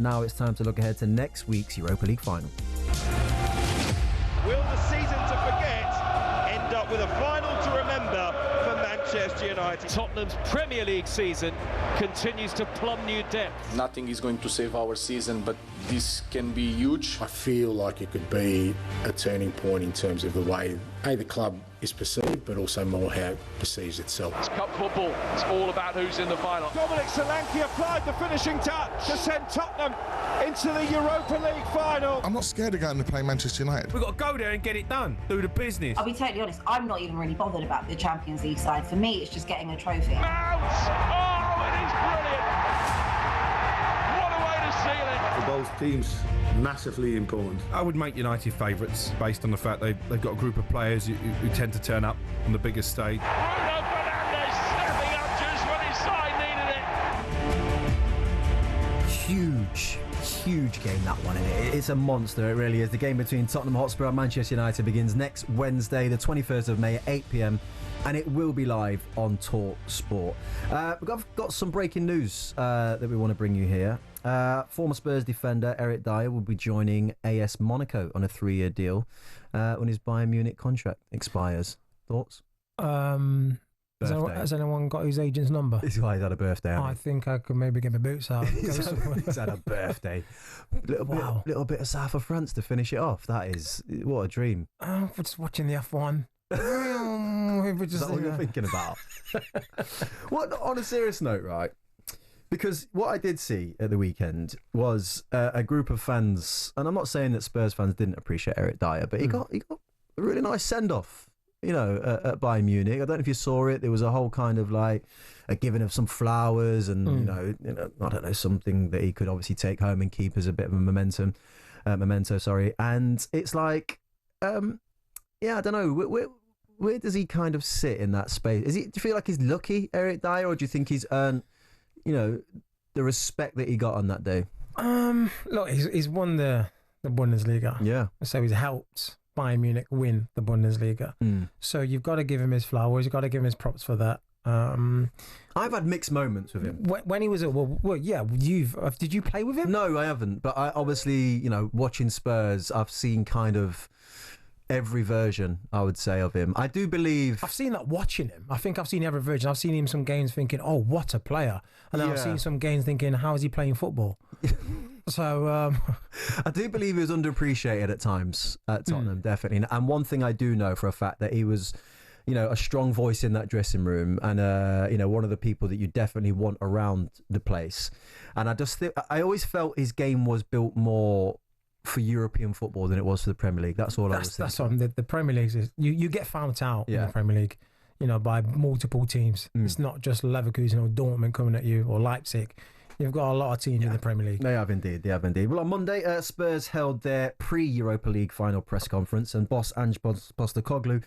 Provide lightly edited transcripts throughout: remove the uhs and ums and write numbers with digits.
Now it's time to look ahead to next week's Europa League Final. Will the season to forget end up with a final to remember for Manchester United? Tottenham's Premier League season continues to plumb new depths. Nothing is going to save our season, but this can be huge. I feel like it could be a turning point in terms of the way the club is perceived, but also more how it perceives itself. It's cup football. It's all about who's in the final. Dominic Solanke applied the finishing touch to send Tottenham into the Europa League Final. I'm not scared of going to play Manchester United. We've got to go there and get it done, do the business. I'll be totally honest, I'm not even really bothered about the Champions League side. For me, it's just getting a trophy. Mount! Oh, it is brilliant! What a way to seal it! For both teams, massively important. I would make United favourites based on the fact they've got a group of players who tend to turn up on the biggest stage. Bruno Fernandes stepping up just when his side needed it. Huge game, that one, isn't it? It's a monster, it really is. The game between Tottenham Hotspur and Manchester United begins next Wednesday, the 21st of May at 8 p.m, and it will be live on talkSPORT. We've got some breaking news that we want to bring you here. Former Spurs defender Eric Dier will be joining AS Monaco on a 3-year deal when his Bayern Munich contract expires. Thoughts? Has anyone got his agent's number? This guy's had a birthday. I think I could maybe get my boots out. He's had a birthday. Little bit of south of France to finish it off. That is, what a dream. We're just watching the F1. Is that what you're thinking about? On a serious note, right? Because what I did see at the weekend was a group of fans, and I'm not saying that Spurs fans didn't appreciate Eric Dier, but he got a really nice send-off. At Bayern Munich. I don't know if you saw it. There was a whole kind of like a giving of some flowers and, I don't know, something that he could obviously take home and keep as a bit of a memento. And it's like, I don't know. Where does he kind of sit in that space? Do you feel like he's lucky, Eric Dier, or do you think he's earned, the respect that he got on that day? Look, he's won the Bundesliga. Yeah. So he's helped Bayern Munich win the Bundesliga. So you've got to give him his flowers. You've got to give him his props for that. I've had mixed moments with him. When he was at did you play with him? No, I haven't. But I obviously, watching Spurs, I've seen kind of every version, I would say, of him. I do believe I've seen that watching him. I think I've seen every version. I've seen him some games thinking, oh, what a player. And then I've seen some games thinking, how is he playing football? So I do believe he was underappreciated at times at Tottenham, definitely. And one thing I do know for a fact that he was, a strong voice in that dressing room, and one of the people that you definitely want around the place. And I always felt his game was built more for European football than it was for the Premier League. That's all I was thinking. That's what the Premier League is. You get found out in the Premier League, by multiple teams. It's not just Leverkusen or Dortmund coming at you or Leipzig. You've got a lot of teams in the Premier League. They have indeed. Well, on Monday, Spurs held their pre-Europa League final press conference, and boss Ange Postecoglou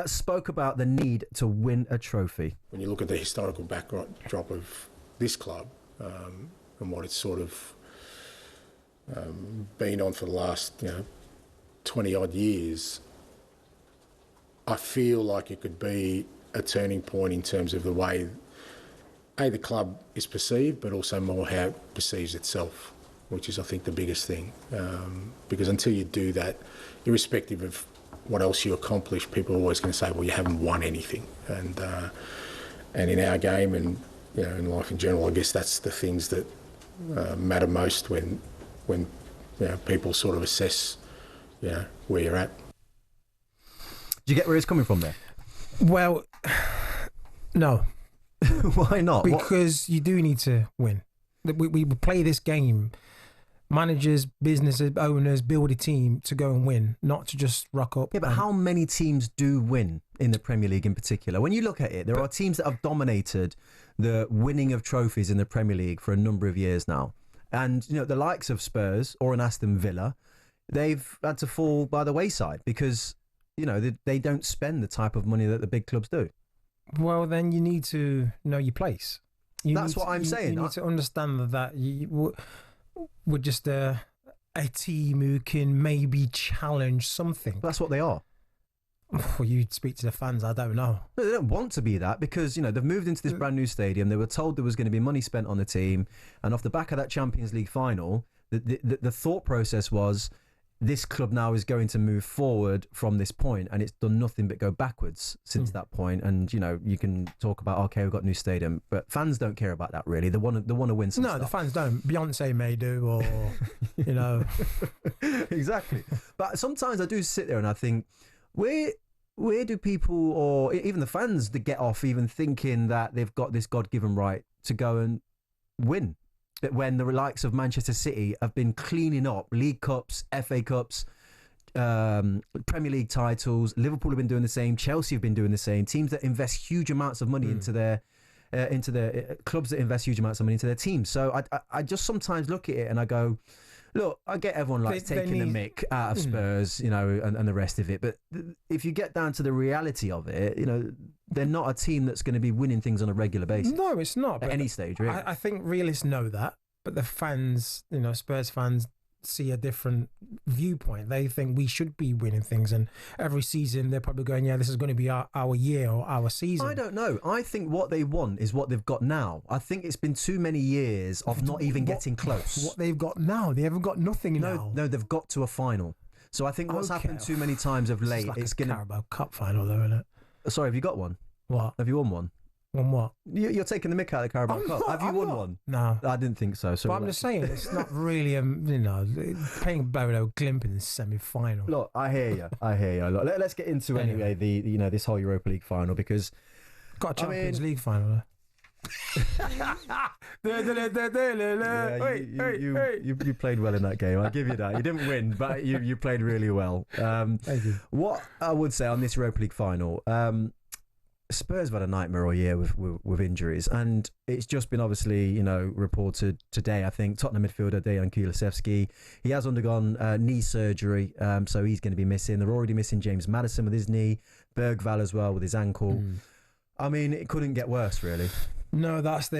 spoke about the need to win a trophy. When you look at the historical backdrop of this club and what it's sort of been on for the last 20-odd years, I feel like it could be a turning point in terms of the way the club is perceived, but also more how it perceives itself, which is, I think, the biggest thing. Because until you do that, irrespective of what else you accomplish, people are always going to say, well, you haven't won anything. And in our game and in life in general, I guess that's the things that matter most when people sort of assess where you're at. Do you get where he's coming from there? Well, no. Why not? Because you do need to win. We play this game. Managers, businesses, owners build a team to go and win, not to just rock up. Yeah, but how many teams do win in the Premier League in particular? When you look at it, there are teams that have dominated the winning of trophies in the Premier League for a number of years now. And, the likes of Spurs or an Aston Villa, they've had to fall by the wayside because, they don't spend the type of money that the big clubs do. Well, then you need to know your place. That's what I'm saying. You need to understand that we're just a team who can maybe challenge something. That's what they are. Well, you speak to the fans, I don't know. No, they don't want to be that because, they've moved into this brand new stadium. They were told there was going to be money spent on the team. And off the back of that Champions League final, the thought process was this club now is going to move forward from this point, and it's done nothing but go backwards since that point. And, you can talk about, okay, we've got a new stadium, but fans don't care about that really. They want to win some stuff. The fans don't. Beyonce may do, or, Exactly. But sometimes I do sit there and I think, where do people, or even the fans, get off even thinking that they've got this God-given right to go and win? But when the likes of Manchester City have been cleaning up League Cups, FA Cups, Premier League titles, Liverpool have been doing the same, Chelsea have been doing the same, teams that invest huge amounts of money into their clubs that invest huge amounts of money into their teams. So I just sometimes look at it and I go, look, I get everyone likes taking the mick out of Spurs, and the rest of it. But if you get down to the reality of it, they're not a team that's going to be winning things on a regular basis. No, it's not. At any stage, really. I think realists know that. But the fans, Spurs fans, see a different viewpoint. They think we should be winning things. And every season, they're probably going, this is going to be our year or our season. I don't know. I think what they want is what they've got now. I think it's been too many years of not even getting close. What they've got now? They haven't got nothing now. No, they've got to a final. So I think what's happened too many times of late, it's going to Carabao Cup final, though, isn't it? Sorry, have you got one? What? Have you won one? Won what? You're taking the mick out of the Carabao Cup. Have you won one? No. I didn't think so. But I'm just saying, it's not really, playing Bodo Glimp in the semi-final. Look, I hear you. Look, let's get into anyway this whole Europa League final because... Got a Champions League final, You played well in that game. I'll give you that. You didn't win, but you played really well. Thank you. What I would say on this Europa League final... Spurs have had a nightmare all year with injuries, and it's just been obviously reported today. I think Tottenham midfielder Dejan Kulusevski, he has undergone knee surgery, so he's going to be missing. They're already missing James Maddison with his knee, Bergvall as well with his ankle. I mean, it couldn't get worse, really. No, that's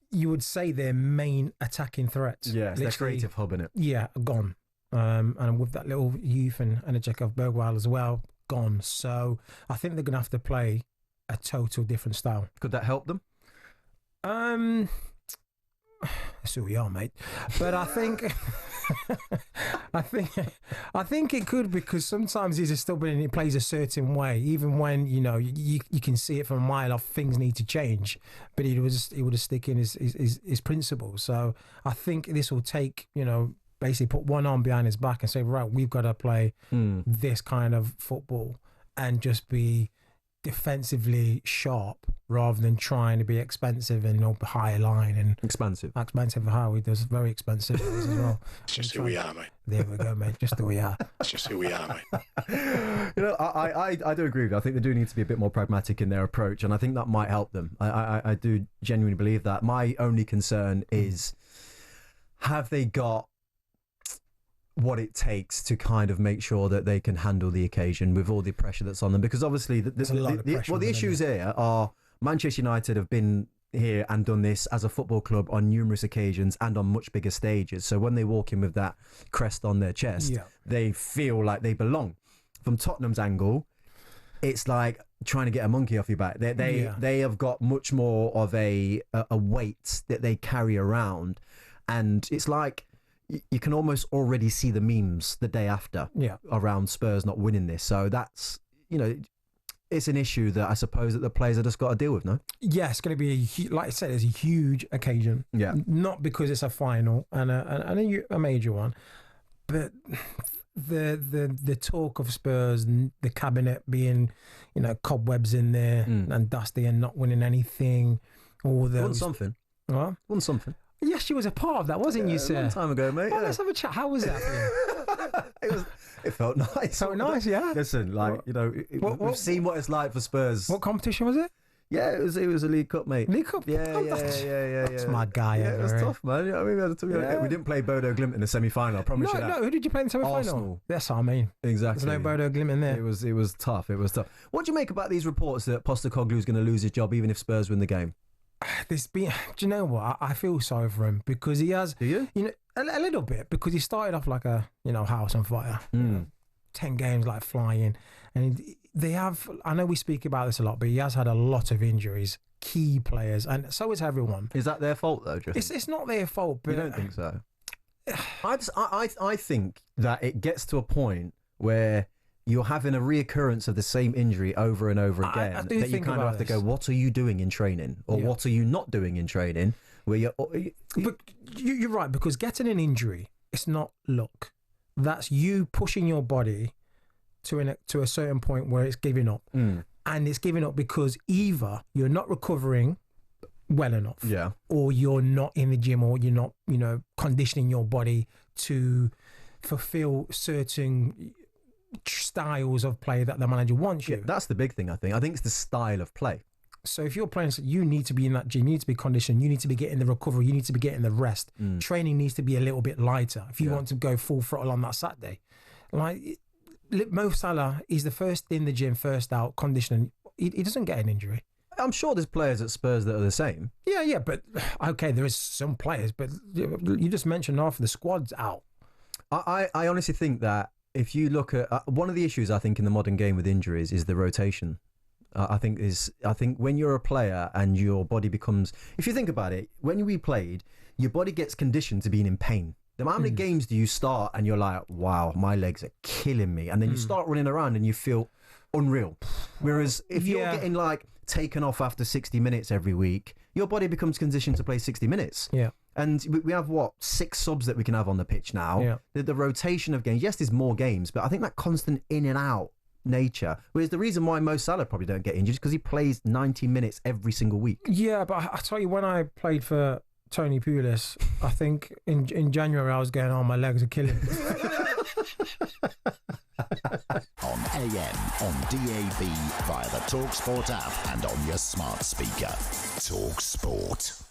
you would say their main attacking threat. Yeah, it's their creative hub, innit? Yeah, gone. And with that little youth and a check of Bergvall as well, gone. So I think they're going to have to play a total different style. Could that help them? That's who we are, mate. But I think I think it could, because sometimes he's still been, he plays a certain way, even when you can see it from a mile off. Things need to change, but he would stick in his principles. So I think this will take basically put one arm behind his back and say, right, we've got to play this kind of football and just be defensively sharp rather than trying to be expensive and high line and expensive. How he does very expensive as well. It's just who we are, mate. There we go, mate. Just who we are. It's just who we are, mate. I do agree with you. I think they do need to be a bit more pragmatic in their approach, and I think that might help them. I do genuinely believe that. My only concern is, have they got what it takes to kind of make sure that they can handle the occasion with all the pressure that's on them? Because obviously the issues here are Manchester United have been here and done this as a football club on numerous occasions and on much bigger stages. So when they walk in with that crest on their chest, they feel like they belong. From Tottenham's angle, it's like trying to get a monkey off your back. They have got much more of a weight that they carry around, and it's like you can almost already see the memes the day after around Spurs not winning this. So that's, it's an issue that I suppose that the players have just got to deal with, no? Yeah, it's going to be, like I said, it's a huge occasion. Yeah. Not because it's a final and a major one, but the talk of Spurs and the cabinet being, cobwebs in there and dusty and not winning anything. All those. Won something. What? Won something. Yes, you was a part of that, wasn't you, sir? A long time ago, mate. Let's have a chat. How was that for you? It felt nice. Felt nice, yeah. Listen, we've seen what it's like for Spurs. What competition was it? Yeah, it was a League Cup, mate. League Cup? Yeah. That's my guy. Yeah, it was tough, man. You know what I mean? We didn't play Bodo Glimt in the semi-final, I promise you that. No, who did you play in the semi-final? Arsenal. That's what I mean. Exactly. There's no Bodo Glimt in there. It was tough. What do you make about these reports that Postecoglou is going to lose his job even if Spurs win the game? Do you know what? I feel sorry for him because he has. Do you? A little bit, because he started off like a house on fire. 10 games like flying, and they have. I know we speak about this a lot, but he has had a lot of injuries, key players, and so has everyone. Is that their fault though? It's not their fault, but you don't think so? I think that it gets to a point where you're having a reoccurrence of the same injury over and over again. I do that think you kind of have to go, what are you doing in training, or what are you not doing in training? Where but you're right, because getting an injury, it's not luck. That's you pushing your body to a certain point where it's giving up, and it's giving up because either you're not recovering well enough, or you're not in the gym, or you're not, conditioning your body to fulfill certain styles of play that the manager wants you. Yeah, that's the big thing. I think it's the style of play. So if you're playing, you need to be in that gym, you need to be conditioned, you need to be getting the recovery, you need to be getting the rest. Training needs to be a little bit lighter if you want to go full throttle on that Saturday. Like Mo Salah, he's the first in the gym, first out, conditioning. He doesn't get an injury. I'm sure there's players at Spurs that are the same. Yeah, but okay, there is some players, but you just mentioned half of the squad's out. I honestly think that if you look at one of the issues I think in the modern game with injuries is the rotation. I think when you're a player and your body becomes, if you think about it, when we played, your body gets conditioned to being in pain. How many games do you start and you're like, wow, my legs are killing me, and then you start running around and you feel unreal. Whereas if you're getting like taken off after 60 minutes every week, your body becomes conditioned to play 60 minutes. Yeah. And we have 6 subs that we can have on the pitch now. Yeah. The rotation of games. Yes, there's more games, but I think that constant in and out nature. Whereas the reason why Mo Salah probably don't get injured is because he plays 90 minutes every single week. Yeah, but I tell you, when I played for Tony Pulis, I think in January I was going, my legs are killing me. On AM, on DAB, via the talkSPORT app and on your smart speaker. talkSPORT.